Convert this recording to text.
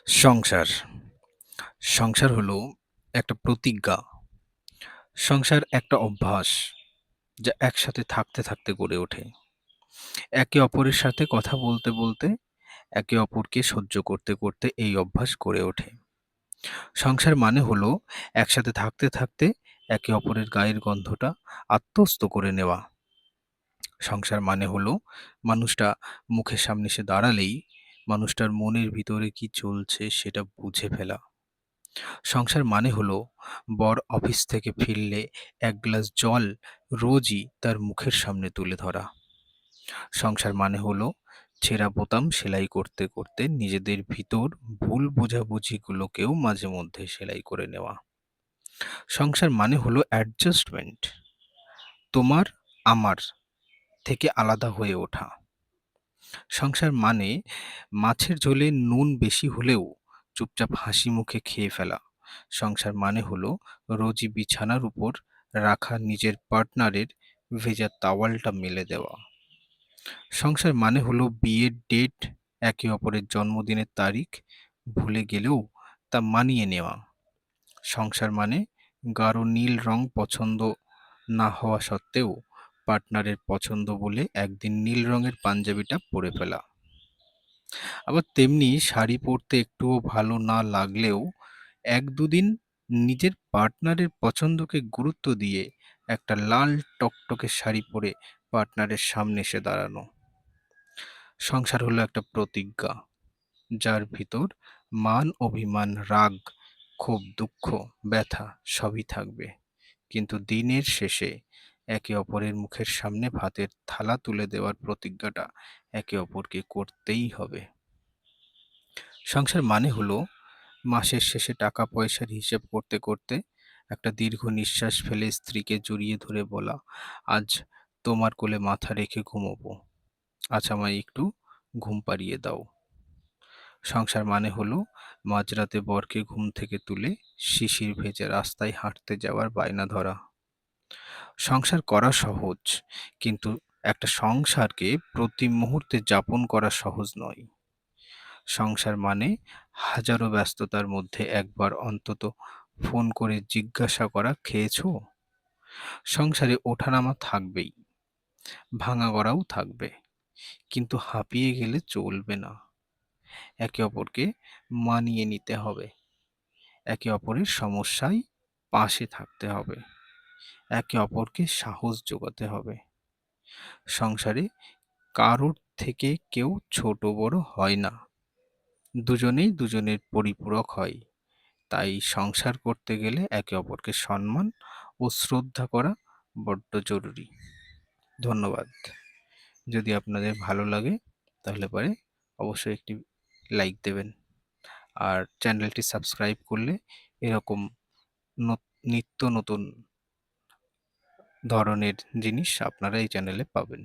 সংসার। সংসার হলো একটা প্রতিজ্ঞা। সংসার একটা অভ্যাস, যা একসাথে থাকতে, থাকতে গড়ে ওঠে। একে অপরের সাথে কথা বলতে, বলতে, একে অপরকে সহ্য করতে, করতে এই অভ্যাস গড়ে ওঠে। সংসার মানে হলো একসাথে থাকতে, থাকতে একে অপরের গায়ের গন্ধটা আত্মস্থ করে নেওয়া। সংসার মানে হলো মানুষটা মুখের সামনে এসে দাঁড়ালেই মানুষটার মনের ভিতরে কি চলছে সেটা বুঝে ফেলা। সংসার মানে হলো বর অফিস থেকে ফিরলে এক গ্লাস জল রোজই তার মুখের সামনে তুলে ধরা। সংসার মানে হলো ছেঁড়া বোতাম সেলাই করতে করতে নিজেদের ভিতর ভুল বোঝাবুঝিগুলোকেও মাঝে মধ্যে সেলাই করে নেওয়া। সংসার মানে হলো অ্যাডজাস্টমেন্ট, তোমার আমার থেকে আলাদা হয়ে ওঠা। সংসার মানে মাছের ঝোলে নুন বেশি হলেও চুপচাপ হাসি মুখে খেয়ে ফেলা। সংসার মানে হলো রোজই বিছানার উপর রাখা নিজের পার্টনারের ভেজা তাওয়ালটা মেলে দেওয়া। সংসার মানে হলো বিয়ের ডেট, একে অপরের জন্মদিনের তারিখ ভুলে গেলেও তা মানিয়ে নেওয়া। সংসার মানে গাঢ় নীল রং পছন্দ না হওয়া সত্ত্বেও পার্টনারের পছন্দ বলে একদিন নীল রঙের পাঞ্জাবিটা পরে ফেলা। আবার তেমনি শাড়ি পরতে একটুও ভালো না লাগলেও এক দুদিন নিজের পার্টনারের পছন্দকে গুরুত্ব দিয়ে একটা লাল টকটকে শাড়ি পরে পার্টনারের সামনে এসে দাঁড়ানো। সংসার হলো একটা প্রতিজ্ঞা, যার ভিতর মান অভিমান রাগ ক্ষোভ দুঃখ ব্যথা সবই থাকবে, কিন্তু দিনের শেষে একে অপরের মুখের সামনে ভাতের থালা তুলে দেওয়ার প্রতিজ্ঞাটা একে অপরকে করতেই হবে। সংসার মানে হলো মাসের শেষে টাকা পয়সার হিসেব করতে করতে একটা দীর্ঘ নিঃশ্বাস ফেলে স্ত্রীকে জড়িয়ে ধরে বলা, আজ তোমার কোলে মাথা রেখে ঘুমোবো, আজ আমায় একটু ঘুম পাড়িয়ে দাও। সংসার মানে হলো মাঝরাতে বরকে ঘুম থেকে তুলে শিশির ভেজা রাস্তায় হাঁটতে যাওয়ার বায়না ধরা। সংসার করা সহজ, কিন্তু একটা সংসারকে প্রতি মুহূর্তে যাপন করা সহজ নয়। সংসার মানে হাজারো ব্যস্ততার মধ্যে একবার অন্তত ফোন করে জিজ্ঞাসা করা, খেয়েছো? সংসারে ওঠানামা থাকবেই, ভাঙা গড়াও থাকবে, কিন্তু হাঁপিয়ে গেলে চলবে না। একে অপরকে মানিয়ে নিতে হবে, একে অপরের সমস্যায় পাশে থাকতে হবে, একে অপরকে সাহস যোগাতে হবে। সংসারে কারোর থেকে কেউ ছোট বড় হয় না, দুজনেই দুজনের পরিপূরক হয়। তাই সংসার করতে গেলে একে অপরকে সম্মান ও শ্রদ্ধা করা বড্ড জরুরি। ধন্যবাদ। যদি আপনাদের ভালো লাগে তাহলে পরে অবশ্যই একটি লাইক দেবেন, আর চ্যানেলটি সাবস্ক্রাইব করলে এরকম নিত্য নতুন ধরনের জিনিস আপনারা এই চ্যানেলে পাবেন।